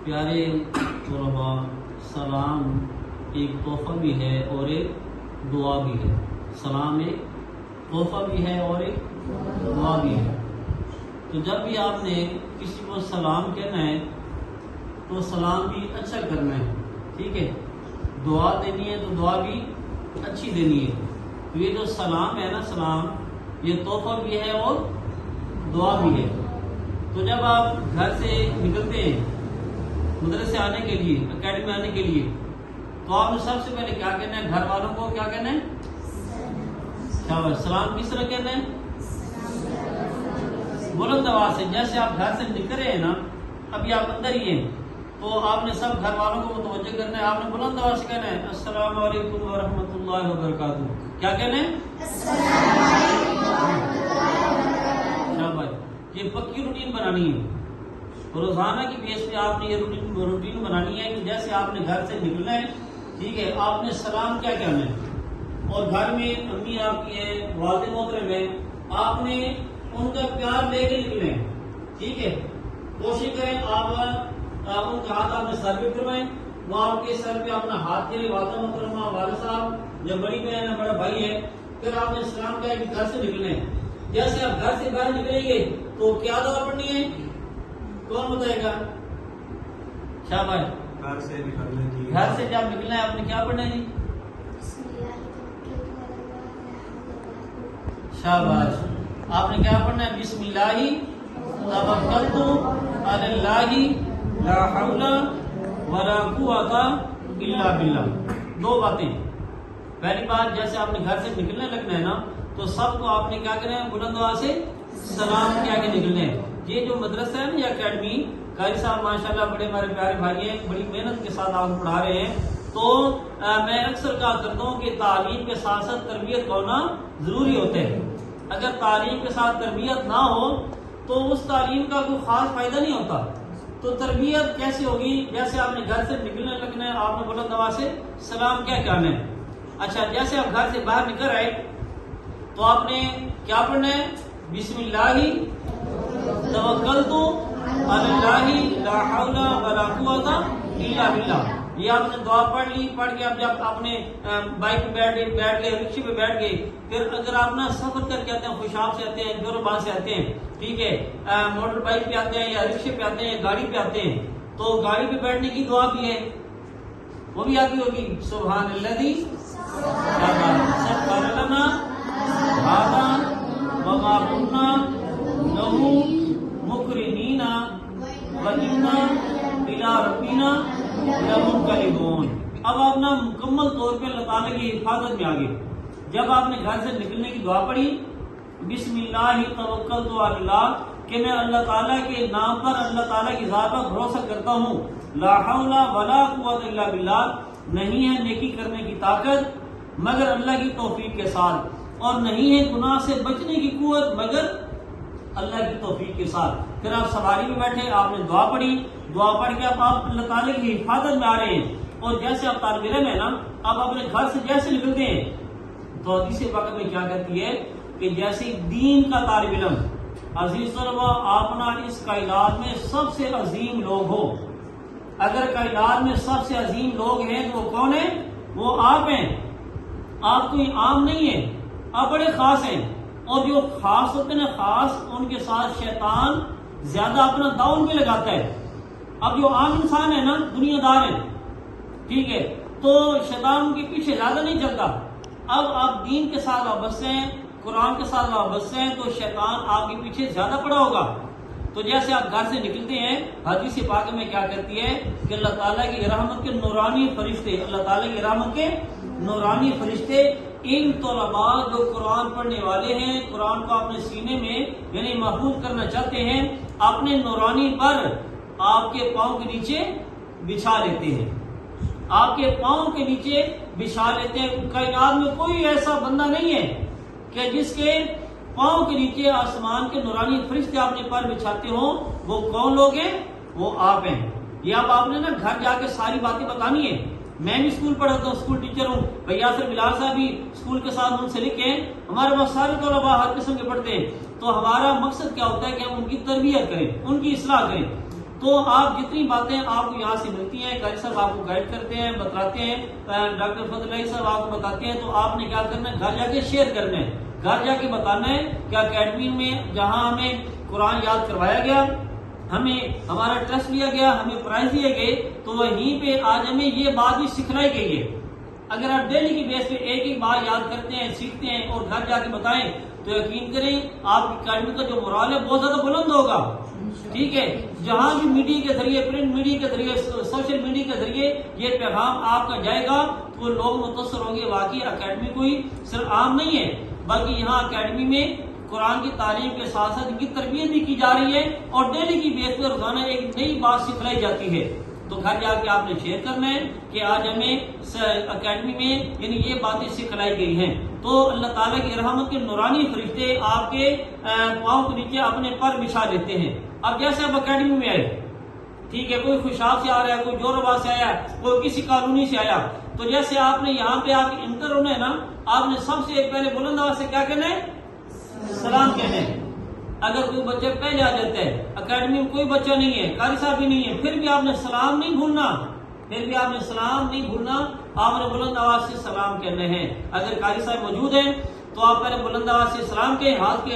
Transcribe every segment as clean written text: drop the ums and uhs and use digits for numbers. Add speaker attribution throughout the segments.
Speaker 1: پیارے طلباء، سلام ایک تحفہ بھی ہے اور ایک دعا بھی ہے۔ سلام ایک تحفہ بھی ہے اور ایک دعا بھی ہے۔ تو جب بھی آپ نے کسی کو سلام کہنا ہے تو سلام بھی اچھا کرنا ہے، ٹھیک ہے؟ دعا دینی ہے تو دعا بھی اچھی دینی ہے۔ تو یہ جو سلام ہے نا، سلام یہ تحفہ بھی ہے اور دعا بھی ہے۔ تو جب آپ گھر سے نکلتے ہیں مدرسے آنے کے لیے، اکیڈمی آنے کے لیے، تو آپ نے سب سے پہلے کیا کہنا ہے؟ گھر والوں کو کیا کہنا ہے؟ سلام کس طرح کہنا ہے؟ بلند آواز سے، جیسے آپ گھر سے نکل رہے ہیں نا، ابھی آپ اندر ہی ہیں تو آپ نے سب گھر والوں کو متوجہ کرنا ہے، آپ نے بلند آواز سے کہنا ہے السلام علیکم ورحمۃ اللہ وبرکاتہ۔ کیا کہنا ہے؟ یہ پکی روٹین بنانی ہے، روزانہ کی بیس پہ آپ نے یہ روٹین بنانی ہے کہ جیسے آپ نے گھر سے نکلنا ہے، ٹھیک ہے، آپ نے سلام کیا کہنا ہے، اور گھر میں امی آپ کی ہیں، والد محترم ہیں، آپ نے ان کا پیار لے کے نکلنا ہے، ٹھیک ہے؟ کوشش کریں آپ ان کا ہاتھ آپ نے سر پہ پھروائیں، وہ آپ کے سر پہ اپنا ہاتھ کرے، والدہ محترمہ، والد صاحب، یا بڑی بہن ہے، بڑا بھائی ہے، پھر آپ نے سلام کیا کہ گھر سے نکلنا ہے۔ جیسے آپ گھر سے باہر نکلیں گے تو کیا دعا پڑھنی ہے؟ کون بتائے گا؟ شاباش، گھر سے جب نکلنا ہے آپ نے کیا پڑھنا ہے جی؟ شاباش، آپ نے کیا پڑھنا ہے؟ بسم اللہ توکلت علی اللہ لا حول ولا قوت الا باللہ۔ دو باتیں، پہلی بات جیسے آپ نے گھر سے نکلنے لگنا ہے نا تو سب کو آپ نے کیا کرنا ہے؟ بلند آواز سے سلام کیا کے نکلنا ہے۔ یہ جو مدرسہ ہے نا، یہ اکیڈمی، قاری صاحب ماشاءاللہ بڑے ہمارے پیارے بھائی ہیں، بڑی محنت کے ساتھ آپ پڑھا رہے ہیں۔ تو میں اکثر کہا کرتا ہوں کہ تعلیم کے ساتھ ساتھ تربیت کا ہونا ضروری ہوتا ہے۔ اگر تعلیم کے ساتھ تربیت نہ ہو تو اس تعلیم کا کوئی خاص فائدہ نہیں ہوتا۔ تو تربیت کیسے ہوگی؟ جیسے آپ نے گھر سے نکلنے لگنا ہے، آپ نے بلند آواز سے سلام کیا کہنا ہے۔ اچھا، جیسے آپ گھر سے باہر نکل آئے تو آپ نے کیا پڑھنا ہے؟ بسم اللہ توکلت علی اللہ لا حول ولا قوت الا باللہ۔ یہ آپ نے دعا پڑھ لی، پڑھ کے اب جب آپ نے بائک پہ بیٹھ گئے، رکشے پہ بیٹھ گئے، پھر اگر آپ نا سفر کر کے آتے ہیں، خوشاب سے آتے ہیں، جوربان سے آتے ہیں، ٹھیک ہے، موٹر بائک پہ آتے ہیں یا رکشے پہ آتے ہیں یا گاڑی پہ آتے ہیں، تو گاڑی پہ بیٹھنے کی دعا بھی ہے، وہ بھی آتی ہوگی، سبحان الذی سخر لنا ھذا وما كنا له مقرنین وإنا إلی ربنا لمنقلبون۔ اب آپ نا مکمل طور پہ اللہ تعالیٰ کی حفاظت میں آگے، جب آپ نے گھر سے نکلنے کی دعا پڑھی بسم اللہ توکلت علی اللہ، کہ میں اللہ تعالیٰ کے نام پر، اللہ تعالیٰ کی ذات پر بھروسہ کرتا ہوں، لا حول ولا قوت الا باللہ، نہیں ہے نیکی کرنے کی طاقت مگر اللہ کی توفیق کے ساتھ، اور نہیں ہے گناہ سے بچنے کی قوت مگر اللہ کی توفیق کے ساتھ۔ پھر آپ سواری میں بیٹھے، آپ نے دعا پڑھی، دعا پڑھ کے آپ اللہ تعالیٰ کی حفاظت میں آ رہے ہیں، اور جیسے آپ طالب علم ہے نا، آپ اپنے گھر سے جیسے نکلتے ہیں تو حدیث پاک میں کیا کہتی ہے کہ جیسے دین کا طالب علم، عزیز طلباء، آپ نا اس کائنات میں سب سے عظیم لوگ ہو، اگر کائنات میں سب سے عظیم لوگ ہیں تو وہ کون ہیں؟ وہ آپ ہیں۔ آپ کوئی عام نہیں ہیں، آپ بڑے خاص ہیں، اور جو خاص ہوتے ہیں نا، خاص، ان کے ساتھ شیطان زیادہ اپنا داؤن بھی لگاتا ہے۔ اب جو عام انسان ہے نا، دنیا دار ہیں، ٹھیک ہے، تو شیطان ان کے پیچھے زیادہ نہیں چلتا۔ اب آپ دین کے ساتھ وابستہ ہیں، قرآن کے ساتھ وابستہ ہیں، تو شیطان آپ کے پیچھے زیادہ پڑا ہوگا۔ تو جیسے آپ گھر سے نکلتے ہیں، حدیث پاک میں کیا کہتی ہے کہ اللہ تعالیٰ کی رحمت کے نورانی فرشتے، اللہ تعالیٰ کی رحمت کے نورانی فرشتے ان طلباء جو قرآن پڑھنے والے ہیں، قرآن کو اپنے سینے میں یعنی محفوظ کرنا چاہتے ہیں، اپنے نورانی پر آپ کے پاؤں کے نیچے بچھا لیتے ہیں، آپ کے پاؤں کے نیچے بچھا لیتے ہیں۔ کائنات میں کوئی ایسا بندہ نہیں ہے کہ جس کے پاؤں کے نیچے آسمان کے نورانی فرشتے اپنے پر بچھاتے ہوں۔ وہ کون لوگ ہیں؟ وہ آپ ہیں۔ یہ آپ نے نا گھر جا کے ساری باتیں بتانی ہے۔ میں بھی اسکول پڑھاتا ہوں، اسکول ٹیچر ہوں، بھائی یاسر بلال صاحب بھی اسکول کے ساتھ منسلک ہیں، ہمارے پاس سارے طلباء ہر قسم کے پڑھتے ہیں۔ تو ہمارا مقصد کیا ہوتا ہے کہ ہم ان کی تربیت کریں، ان کی اصلاح کریں۔ تو آپ جتنی باتیں آپ کو یہاں سے ملتی ہیں، قاری صاحب آپ کو گائیڈ کرتے ہیں، بتاتے ہیں، ڈاکٹر فضل علی صاحب آپ کو بتاتے ہیں، تو آپ نے کیا کرنا ہے، گھر جا کے شیئر کرنا ہے، گھر جا کے بتانا ہے کہ اکیڈمی میں جہاں ہمیں قرآن یاد کروایا گیا، ہمیں ہمارا ٹیسٹ لیا گیا، ہمیں پرائز دیے گئے، تو وہیں پہ آج ہمیں یہ بات بھی سکھلائی گئی ہے۔ اگر آپ ڈیلی کی بیس پہ ایک ایک بار یاد کرتے ہیں، سیکھتے ہیں اور گھر جا کے بتائیں تو یقین کریں آپ کی اکیڈمی کا جو مورال ہے بہت زیادہ بلند ہوگا۔ ٹھیک ہے، جہاں بھی میڈیا کے ذریعے، پرنٹ میڈیا کے ذریعے، سوشل میڈیا کے ذریعے یہ پیغام آپ کا جائے گا تو لوگ متاثر ہوں گے، واقعی اکیڈمی کوئی صرف عام نہیں ہے، بلکہ یہاں اکیڈمی میں قرآن کی تعلیم کے ساتھ ساتھ ان کی تربیت بھی کی جا رہی ہے اور ڈیلی کی بیس پہ روزانہ ایک نئی بات سکھلائی جاتی ہے۔ تو گھر جا کے آپ نے شیئر کرنا ہے کہ آج ہمیں اکیڈمی میں یعنی یہ باتیں سکھلائی گئی ہیں۔ تو اللہ تعالیٰ کی رحمت کے نورانی فرشتے آپ کے پاؤں کے نیچے اپنے پر بچھا لیتے ہیں۔ اب جیسے آپ اکیڈمی میں آئے، ٹھیک ہے، کوئی خوشحال سے آ رہا ہے، کوئی جوربا سے آیا، کوئی کسی کالونی سے آیا، تو جیسے آپ نے یہاں پہ آپ انٹر ہونا ہے نا، آپ نے سب سے پہلے بلند آواز سے کیا کہنا ہے، سلام کہنا ہے۔ اگر کوئی بچہ پہلے آ جاتا ہے، اکیڈمی میں کوئی بچہ نہیں ہے، قاری صاحب بھی نہیں ہے، پھر بھی آپ نے سلام نہیں بھولنا، آپ نے بلند آواز سے سلام کہنا ہے۔ اگر قاری صاحب موجود ہیں تو آپ پہلے بلند آواز سے سلام کہیں، ہاتھ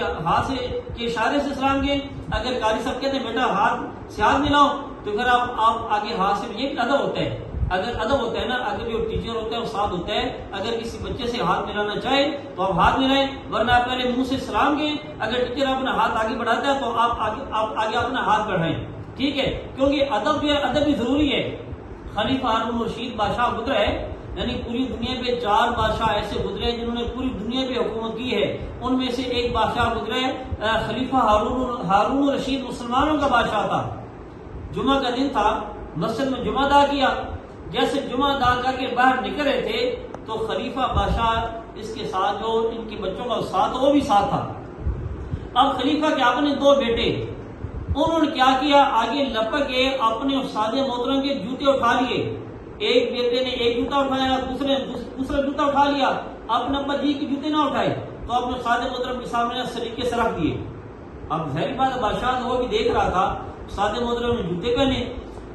Speaker 1: کے اشارے سے سلام کہیں۔ اگر قاری صاحب کہتے ہیں بیٹا ہاتھ سے ہاتھ ملاؤ، تو پھر آپ آگے ہاتھ سے، یہ ادب ہوتا ہے۔ اگر ادب ہوتا ہے نا، اگر جو ٹیچر ہوتا ہے وہ ساتھ ہوتا ہے، اگر کسی بچے سے ہاتھ ملانا چاہے تو آپ ہاتھ ملائیں، ورنہ آپ پہلے منہ سے سلام کہیں۔ اگر ٹیچر اپنا ہاتھ آگے بڑھاتا ہے تو آپ آگے اپنا ہاتھ بڑھائیں، ٹھیک ہے، کیونکہ ادب جو ہے، ادب بھی ضروری ہے۔ خلیفہ ہارون الرشید بادشاہ گزرا ہے، یعنی پوری دنیا پہ 4 بادشاہ ایسے گزرے ہیں جنہوں نے پوری دنیا پہ حکومت کی ہے، ان میں سے ایک بادشاہ گزرا ہے خلیفہ ہارون الرشید، مسلمانوں کا بادشاہ تھا۔ جمعہ کا دن تھا، مسجد میں جمعہ ادا کیا، جیسے جمعہ ادا کر کے باہر نکل رہے تھے تو خلیفہ بادشاہ اس کے ساتھ جو ان کے بچوں کا ساتھ وہ بھی ساتھ تھا۔ اب خلیفہ کے اپنے 2 بیٹے، انہوں نے کیا کیا، آگے لپک کے اپنے استاد محترم کے جوتے اٹھا لیے۔ ایک بیٹے نے ایک جوتا اٹھایا، دوسرا جوتا اٹھا لیا، اپنے ابا جی کے جوتے نہ اٹھائے تو اپنے استاد محترم کے سامنے سلیقے سے رکھ دیے۔ اب ظاہر بات بادشاہ وہ بھی دیکھ رہا تھا، استاد محترم نے جوتے پہنے۔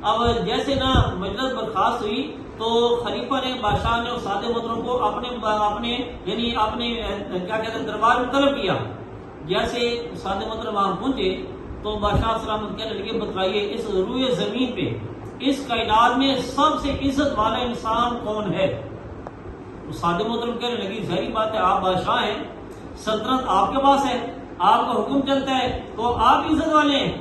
Speaker 1: اب جیسے نا مجلس برخاست ہوئی تو خلیفہ نے، بادشاہ نے استاد محترم کو اپنے یعنی اپنے کیا کہتے ہیں دربار میں طلب کیا۔ جیسے استاد محترم وہاں پہنچے تو بادشاہ سلامت کہنے لگے، بتلائیے اس روئے زمین پہ، اس کائنات میں سب سے عزت والا انسان کون ہے؟ استاد محترم کہنے لگی، ظاہری بات ہے آپ بادشاہ ہیں، سلطنت آپ کے پاس ہے، آپ کا حکم چلتا ہے تو آپ عزت والے ہیں۔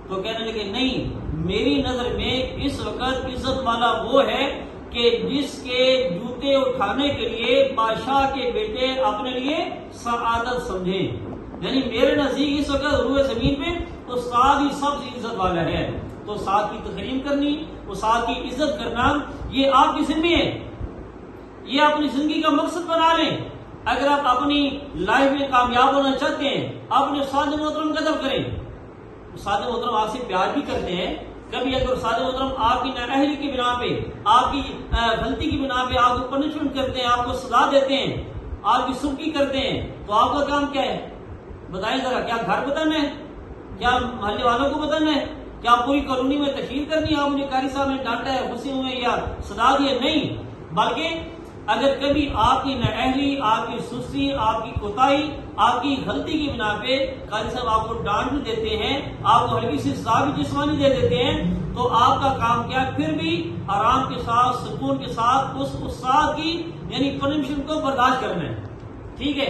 Speaker 1: تو کہنے لگے نہیں، میری نظر میں اس وقت عزت والا وہ ہے کہ جس کے جوتے اٹھانے کے لیے بادشاہ کے بیٹے اپنے لیے سعادت سمجھیں۔ یعنی میرے نزدیک اس وقت روئے زمین پہ استاد ہی سب سے عزت والا ہے۔ تو استاد کی تکریم کرنی، استاد کی عزت کرنا، یہ آپ کی ذمہ ہے، یہ اپنی زندگی کا مقصد بنا لیں۔ اگر آپ اپنی لائف میں کامیاب ہونا چاہتے ہیں، اپنے استاد محترم کی قدر کریں۔ استاد محترم آپ سے پیار بھی کرتے ہیں، کبھی اگر استاد محترم آپ کی نااہلی کی بنا پہ، آپ کی غلطی کی بنا پہ آپ کو پنشمنٹ کرتے ہیں، آپ کو سزا دیتے ہیں، آپ کی سبکی کرتے ہیں، تو آپ کا کام کیا ہے؟ بتائیں ذرا، کیا گھر بتانا ہے؟ کیا محلے والوں کو بتانا ہے؟ کیا پوری کالونی میں تشہیر کرنی ہے؟ آپ مجھے قاری صاحب نے ڈانٹا ہے، غصے ہوئے یا سزا دی ہے؟ نہیں، بلکہ اگر کبھی آپ کی نااہلی، آپ کی سستی، آپ کی کوتاہی، آپ کی غلطی کی بنا پہ قاری صاحب آپ کو ڈانٹ بھی دیتے ہیں، آپ کو ہلکی سی سزا بھی جسمانی دے دیتے ہیں، تو آپ کا کام کیا؟ پھر بھی آرام کے ساتھ، سکون کے ساتھ اس استاد کی یعنی پنشمنٹ کو برداشت کرنا ہے، ٹھیک ہے۔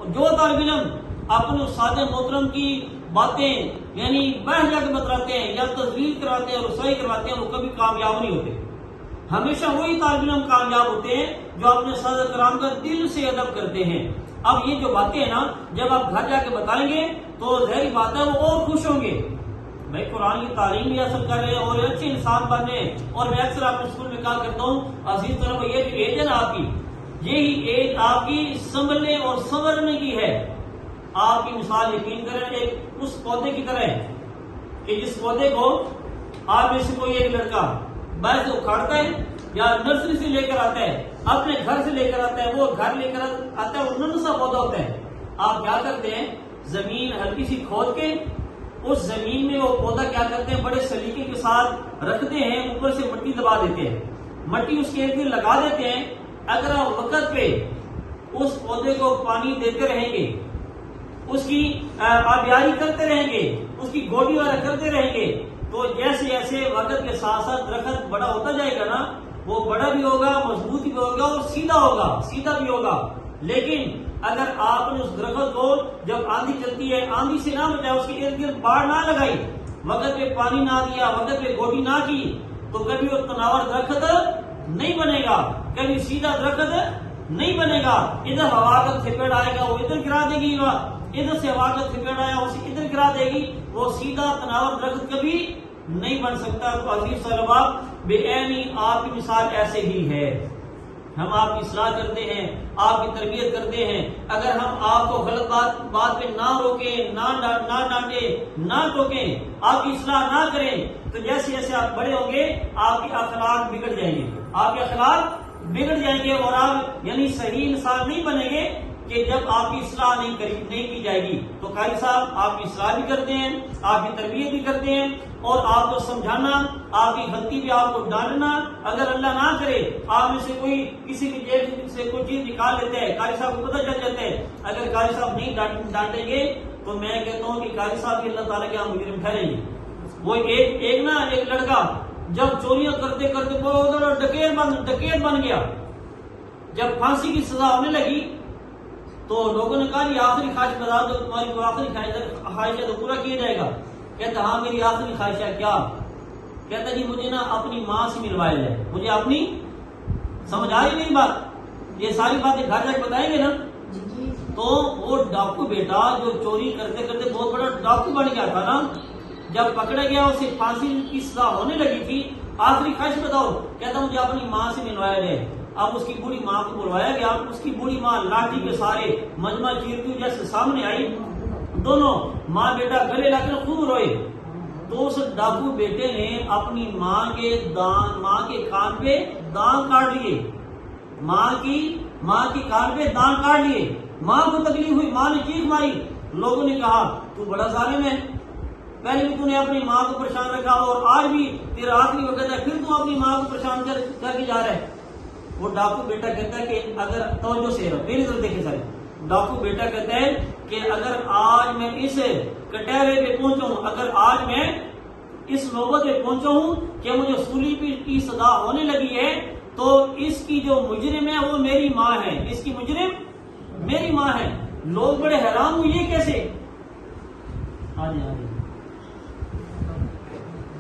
Speaker 1: جو طالب علم اپنے استاد محترم کی باتیں یعنی بہہ جا کے بتلاتے ہیں یا تذلیل کراتے ہیں، رسوائی کرواتے ہیں، وہ کبھی کامیاب نہیں ہوتے۔ ہمیشہ وہی طالب علم کامیاب ہوتے ہیں جو اپنے اساتذہ کرام کا دل سے ادب کرتے ہیں۔ اب یہ جو باتیں ہیں نا، جب آپ گھر جا کے بتائیں گے تو ظاہری بات ہے وہ اور خوش ہوں گے، بھائی قرآن کی تعلیم بھی حاصل کر رہے ہیں اور اچھے انسان بن رہے ہیں۔ اور میں اکثر اپنے اسکول میں کہا کرتا ہوں، عزیز طلبہ، یہ جو ایج ہے نا آپ کی، یہی ایج آپ کی سنبھلنے اور سنورنے کی ہے۔ آپ کی مثال یقین کریں ایک اس پودے کی طرح ہے کہ جس پودے کو آپ میں سے کوئی ایک لڑکا باہر سے اکھاڑتا ہے یا نرسری سے لے کر آتا ہے، اپنے گھر سے لے کر آتا ہے، وہ گھر لے کر آتا ہے، وہ ننھا سا پودا ہوتا ہے۔ آپ کیا کرتے ہیں؟ زمین ہلکی سی کھود کے اس زمین میں وہ پودا کیا کرتے ہیں، بڑے سلیقے کے ساتھ رکھتے ہیں، اوپر سے مٹی دبا دیتے ہیں، مٹی اس کے ارد گرد لگا دیتے ہیں. اگر آپ وقت پہ اس پودے کو پانی دیتے رہیں گے، اس کی آبیاری کرتے رہیں گے، اس کی گوڈی وغیرہ کرتے رہیں گے، تو جیسے جیسے وقت کے ساتھ ساتھ درخت بڑا ہوتا جائے گا نا، وہ بڑا بھی ہوگا، مضبوط بھی ہوگا اور سیدھا بھی ہوگا. لیکن اگر آپ نے اس درخت کو جب آندھی چلتی ہے آندھی سے نہ بچایا، اس کے ارد گرد باڑ نہ لگائی، وقت پہ پانی نہ دیا، وقت پہ گوڈی نہ کی، تو کبھی وہ تناور درخت نہیں بنے گا، کبھی سیدھا درخت نہیں بنے گا. ادھر ہوا کا تھپیڑ آئے گا، وہ ادھر گرا دے گی، ادھر سے ہوا کا تھپیڑ آیا اسے ادھر گرا دے گی، وہ سیدھا تناور درخت کبھی نہیں بن سکتا. تو عزیز طلباء، بے عینی آپ کی مثال ایسے ہی ہے. ہم آپ کی اصلاح کرتے ہیں، آپ کی تربیت کرتے ہیں، اگر ہم آپ کو غلط بات پہ نہ روکیں، نہ ڈانٹیں، نہ ٹوکیں، آپ کی اصلاح نہ کریں، تو جیسے جیسے آپ بڑے ہوں گے آپ کے اخلاق بگڑ جائیں گے، آپ کے اخلاق بگڑ جائیں گے، اور آپ یعنی صحیح انسان نہیں بنیں گے کہ جب آپ کی اصلاح نہیں کی جائے گی. تو قاری صاحب آپ کی اصلاح بھی کرتے ہیں، آپ کی تربیت بھی کرتے ہیں، اور آپ کو سمجھانا، آپ کی غلطی بھی آپ کو ڈانٹنا. اگر اللہ نہ کرے آپ میں سے کوئی کسی کی جیب سے کوئی چیز نکال لیتے ہیں، قاری صاحب کو پتہ چل جاتا ہے، اگر قاری صاحب نہیں ڈانٹیں گے تو میں کہتا ہوں کہ قاری صاحب بھی اللہ تعالیٰ کے یہاں مجرم ٹھہریں گے. وہ ایک لڑکا جب چوریاں کرتے کرتے بہت ڈکیت بن گیا، جب پھانسی کی سزا ہونے لگی تو لوگوں نے کہا یہ آخری خواہش بتا دو، تمہاری کو آخری خواہش ہے تو پورا کیا جائے گا. کہتا ہاں میری آخری خواہش ہے. کیا؟ کہتا جی مجھے نا اپنی ماں سے ملوایا جائے. مجھے اپنی سمجھ آئی نہیں بات؟ یہ ساری باتیں گھر جا کے بتائیں گے نا. تو وہ ڈاکو بیٹا جو چوری کرتے کرتے بہت بڑا ڈاکو بن گیا تھا نا، جب پکڑا گیا اسے پھانسی کی سزا ہونے لگی تھی، آخری خواہش بتاؤ. کہتا مجھے اپنی ماں سے ملوایا جائے. اب اس کی بوڑھی ماں کو بلوایا گیا، اس کی بوڑھی ماں لاٹھی کے سارے مجمع چیرتی جیسے سامنے آئی، دونوں ماں بیٹا گلے لگ کر خوب روئے. تو اس ڈاکو بیٹے نے اپنی ماں کے کان پہ دان کاٹ لیے، ماں کی کان پہ دان کاٹ لیے. ماں کو تکلیف ہوئی، ماں نے چیخ ماری. لوگوں نے کہا تو بڑا ظالم ہے، پہلے بھی تو نے اپنی ماں کو پریشان رکھا اور آج بھی تیرا آخری وقت ہے، پھر تو اپنی ماں کو پریشان کر کے جا رہا ہے. وہ ڈاکو بیٹا کہتا ہے کہ اگر توجہ سے میری طرف دیکھیں سارے، ڈاکو بیٹا کہتا ہے کہ اگر آج میں اس کٹہرے پہ پہنچا ہوں، اگر آج میں اس نوبت پہ پہنچا ہوں کہ مجھے سولی کی سزا ہونے لگی ہے، تو اس کی جو مجرم ہے وہ میری ماں ہے، اس کی مجرم میری ماں ہے. لوگ بڑے حیران ہوئے یہ کیسے.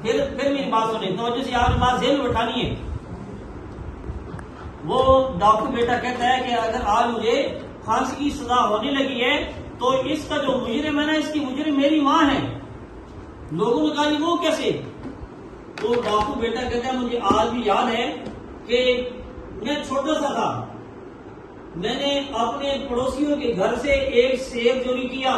Speaker 1: پھر میری بات سنیں، توجہ سے آپ نے بات ذہن میں بٹھانی ہے. وہ ڈاکو بیٹا کہتا ہے کہ اگر آج مجھے پھانسی کی سزا ہونے لگی ہے تو اس کا جو مجرم ہے نا، اس کی مجرم میری ماں ہے. لوگوں نے کہا وہ کیسے. تو ڈاکو بیٹا کہتا ہے مجھے آج بھی یاد ہے کہ میں چھوٹا سا تھا، میں نے اپنے پڑوسیوں کے گھر سے ایک سیب چوری کیا،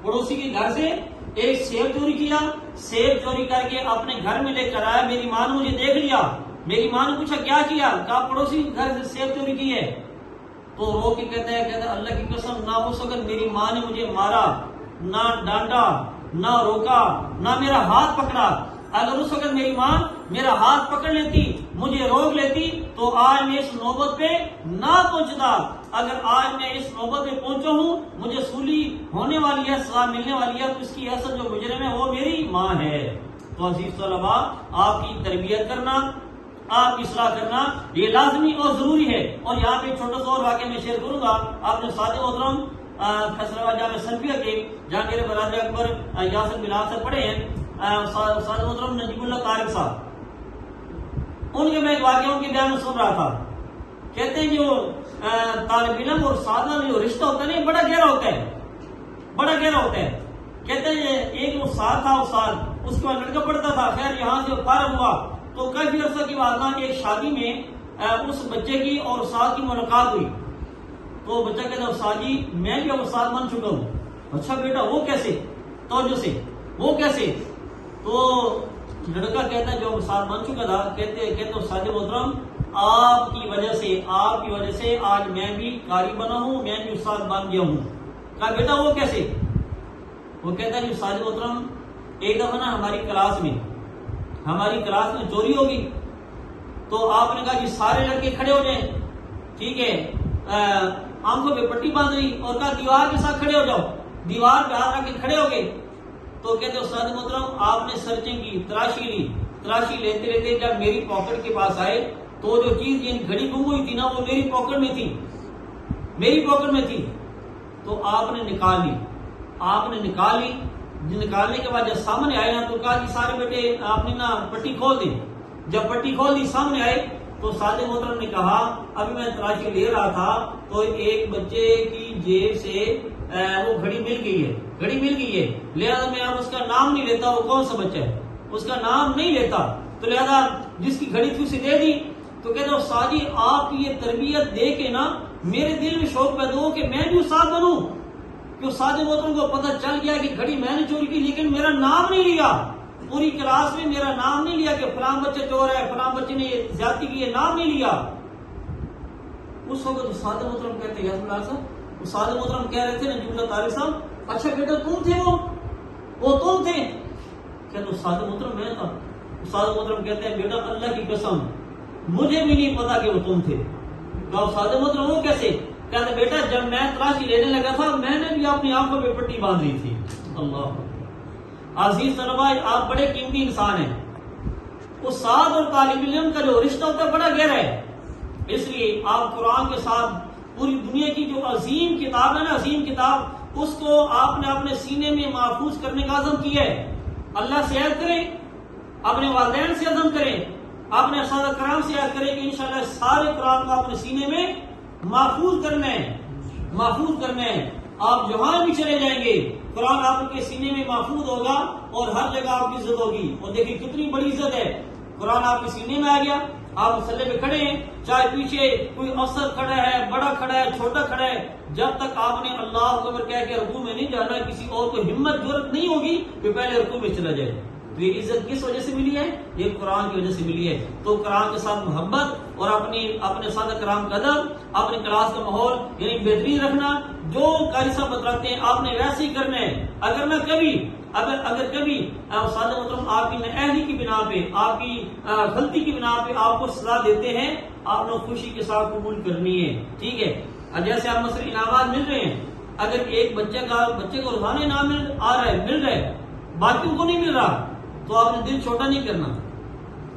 Speaker 1: پڑوسی کے گھر سے ایک سیب چوری کیا، سیب چوری کر کے اپنے گھر میں لے کر آیا. میری ماں نے مجھے دیکھ لیا، میری ماں نے پوچھا کیا کیا، کہا پڑوسی کے گھر سے سیب چوری کی ہے. تو رو کے کہتا ہے اللہ کی قسم نہ اس وقت میری ماں نے مجھے مارا، نہ ڈانٹا، نہ روکا، نہ میرا ہاتھ پکڑا. اگر اس وقت میری ماں میرا ہاتھ پکڑ لیتی، مجھے روک لیتی، تو آج میں اس نوبت پہ نہ پہنچتا. اگر آج میں اس نوبت پہ پہنچا ہوں، مجھے سولی ہونے والی ہے، سزا ملنے والی ہے، تو اس کی اصل جو مجرم ہے وہ میری ماں ہے. تو عزیز طلباء، آپ کی تربیت کرنا، آپ کی اصلاح کرنا یہ لازمی اور ضروری ہے. اور یہاں پہ چھوٹا سا اور واقعہ میں شیئر کروں گا. آپ نے ساتھ محترم فیصل آباد جامعہ سلفیہ کے جہاں میرے برادر اکبر یاسر بلال سے پڑھے ہیں، ساتھ محترم نجیب اللہ طارق صاحب، ان کے میں ایک واقعہ ان کے بیان میں سن رہا تھا. کہتے ہیں جو طالب علم اور ساتھ جو رشتہ ہوتا ہے نا، بڑا گہرا ہوتا ہے، بڑا گہرا ہوتا ہے. کہتے ہیں ایک استاد تھا، استاد اس کے بعد لڑکا پڑھتا تھا. خیر یہاں سے فارغ ہوا تو کافی عرصہ کے بعد نا ایک شادی میں اس بچے کی اور استاد کی ملاقات ہوئی. تو بچہ کہتا استاد جی میں بھی اب استاد بن چکا ہوں. اچھا بیٹا وہ کیسے؟ توجہ سے وہ کیسے؟ تو لڑکا کہتا ہے جو استاد بن چکا تھا، کہتے استاد محترم آپ کی وجہ سے آج میں بھی قاری بنا ہوں، میں بھی استاد بن گیا ہوں. کہا بیٹا وہ کیسے؟ وہ کہتا ہے کہ استاد محترم ایک دفعہ نا ہماری کلاس میں چوری ہوگی، تو آپ نے کہا جی سارے لڑکے کھڑے ہو جائیں، ٹھیک ہے، آنکھوں پہ پٹی باندھ لی اور کہا دیوار کے ساتھ کھڑے ہو جاؤ، دیوار پہ ہاتھ رکھ کے کھڑے ہو گئے، تو کہتے استاد محترم آپ نے سرچنگ کی، تلاشی لیتے لیتے جب میری پاکٹ کے پاس آئے تو جو چیز یعنی گھڑی گم ہوئی تھی نا وہ میری پاکٹ میں تھی، تو آپ نے نکال لی، نکالنے کے بعد جب سامنے آئے نا تو کہا کہ سارے بیٹے آپ نے نا پٹی کھول دی، جب پٹی کھول دی سامنے آئے تو سعد محترم نے کہا ابھی میں تلاشی لے رہا تھا تو ایک بچے کی جیب سے وہ گھڑی مل گئی ہے، لہذا میں اب اس کا نام نہیں لیتا، وہ کون سا بچہ ہے اس کا نام نہیں لیتا، تو لہذا جس کی گھڑی تھی اسے دے دی۔ تو کہتا ہوں استاد جی آپ کی یہ تربیت دے کے نا میرے دل میں شوق پیدا ہو کہ میں بھی استاد بنوں، کہ استاد محترم کو پتہ چل گیا کہ گھڑی میں نے چوری کی لیکن میرا نام نہیں لیا، پوری کلاس میں میرا نام نہیں لیا کہ فلاں بچہ چور ہے، فلاں بچے نے یہ زیادتی کی، یہ نام نہیں لیا۔ اس وقت استاد محترم کہتے ہیں یاسر صاحب، استاد محترم کہہ رہے تھے نجیب اللہ طارق صاحب اچھا بیٹا تم تھے وہ تم تھے؟ کہتے استاد محترم میں تھا۔ استاد محترم کہتے ہیں بیٹا اللہ کی قسم مجھے بھی نہیں پتا کہ وہ تم تھے۔ کہا استاد محترم وہ کیسے؟ کہتے بیٹا جب میں تلاشی لینے لگا تھا میں نے بھی اپنی آنکھوں پہ پٹی باندھ لی تھی۔ اللہ عزیز طلباء آپ بڑے قیمتی انسان ہیں، استاد اور طالب علم کا جو رشتہ ہوتا ہے بڑا گہرا ہے، اس لیے آپ قرآن کے ساتھ پوری دنیا کی جو عظیم کتاب ہے نا، عظیم کتاب، اس کو آپ نے اپنے سینے میں محفوظ کرنے کا عزم کیا ہے۔ اللہ سے عہد کریں، اپنے والدین سے عزم کریں، اپنے اساتذہ کرام سے عہد کریں کہ انشاءاللہ سارے قرآن کو اپنے سینے میں محفوظ کرنا ہے۔ آپ جہاں بھی چلے جائیں گے قرآن آپ کے سینے میں محفوظ ہوگا اور ہر جگہ آپ کی عزت ہوگی۔ اور دیکھیں کتنی بڑی عزت ہے، قرآن آپ کے سینے میں آ گیا، آپ مسلے پہ کھڑے ہیں، چاہے پیچھے کوئی افسر کھڑا ہے، بڑا کھڑا ہے، چھوٹا کھڑا ہے، جب تک آپ نے اللہ اکبر کہہ کے رکوع میں نہیں جانا کسی اور کو ہمت جرأت نہیں ہوگی کہ پہلے رکوع میں چلا جائے۔ تو یہ عزت کس وجہ سے ملی ہے؟ یہ قرآن کی وجہ سے ملی ہے۔ تو قرآن کے ساتھ محبت اور اپنے اساتذہ کرام کا ادب، اپنے کلاس کا ماحول یعنی بہترین رکھنا، جو قاری صاحب بتلاتے ہیں آپ نے ویسے ہی کرنا ہے۔ اگر کبھی اساتذہ محترم آپ کی نااہلی کی بنا پہ، آپ کی غلطی کی بنا پہ آپ کو سزا دیتے ہیں، آپ نے خوشی کے ساتھ قبول کرنی ہے، ٹھیک ہے۔ جیسے آپ مثلا انعامات مل رہے ہیں، اگر ایک بچے کو روزانہ انعام مل رہا ہے، باقیوں کو نہیں مل رہا، تو آپ نے دل چھوٹا نہیں کرنا،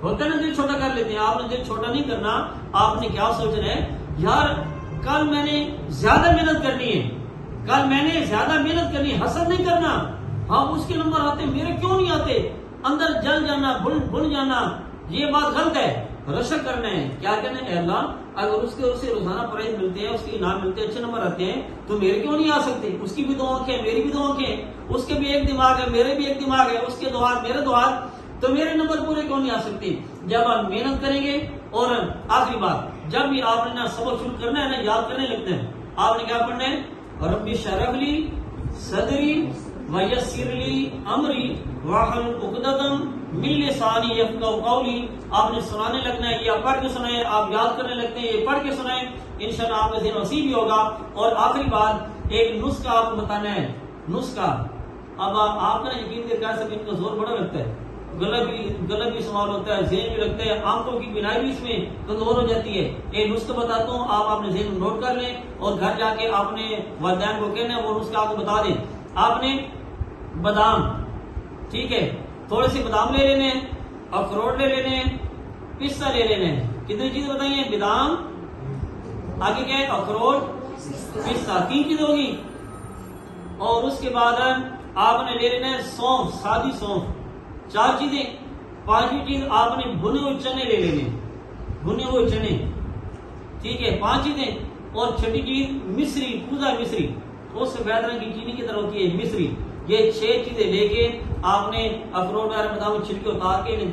Speaker 1: ہوتا ہے نا دل چھوٹا کر لیتے ہیں، آپ نے دل چھوٹا نہیں کرنا، آپ نے کیا سوچنا ہے یار کل میں نے زیادہ محنت کرنی ہے، حسد نہیں کرنا، ہاں اس کے نمبر آتے میرے کیوں نہیں آتے، اندر جل جانا، بھول جانا، یہ بات غلط ہے۔ رشک کرنا ہے، کیا کہنا ہے، اے اللہ اگر اسے روزانہ پرائز ملتے ہیں، اس کے انعام ملتے ہیں، اچھے نمبر آتے ہیں تو میرے کیوں نہیں آ سکتے؟ اس کی بھی دو آنکھیں، میری بھی دو آنکھیں، اس کے بھی ایک دماغ ہے، میرے بھی ایک دماغ ہے، اس کے دو ہاتھ، میرے دو ہاتھ، تو میرے نمبر پورے کیوں نہیں آ سکتے؟ جب آپ محنت کریں گے۔ اور آخری بات، جب بھی آپ نے سبق شروع کرنا ہے نا، یاد کرنے لگتے ہیں، آپ نے کیا پڑھنا ہے؟ رب اشرح لی صدری ویسر لی امری واحلل عقدۃ من لسانی یفقہوا قولی۔ آپ نے سنانے لگنا ہے، یہ آپ پڑھ کے سنائیں، آپ یاد کرنے لگتے ہیں، یہ پڑھ کے سنائیں، انشاءاللہ آپ کا ذہن وسیع بھی ہوگا۔ اور آخری بات، ایک نسخہ آپ کو بتانا ہے، نسخہ۔ اب آپ کا یقین کے کہہ سکتے ان کا زور بڑا لگتا ہے، گلا بھی سوال ہوتا ہے، ذہن بھی لگتا ہے، آنکھوں کی بینائی بھی اس میں کمزور ہو جاتی ہے۔ ایک نسخہ بتاتا ہوں، آپ اپنے ذہن میں نوٹ کر لیں اور گھر جا کے آپ نے والدین کو کہنا ہے وہ نسخہ آپ کو بتا دیں۔ آپ نے بادام، ٹھیک ہے، تھوڑے سے بادام لے لینے ہیں، اخروٹ لے لینے ہیں، پستہ لے لینے ہیں۔ کتنی چیزیں بتائی ہیں؟ بادام، آگے کیا ہے؟ اخروٹ، پستہ، 3 چیزیں ہوگی۔ اور اس کے بعد آپ نے لے لینا ہے سونف، سادی سونف، 4 چیزیں۔ 5ویں چیز آپ نے بھنے ہوئے چنے لے لینے، بھنے ہوئے چنے، ٹھیک ہے، 5 چیزیں۔ اور 6ٹھی چیز مصری، پوزا مصری، اس سے بہتر کی چینی کی طرح ہوتی ہے مصری۔ یہ 6 چیزیں لے کے آپ نے اخروٹ وغیرہ بادام چھلکے اتار کے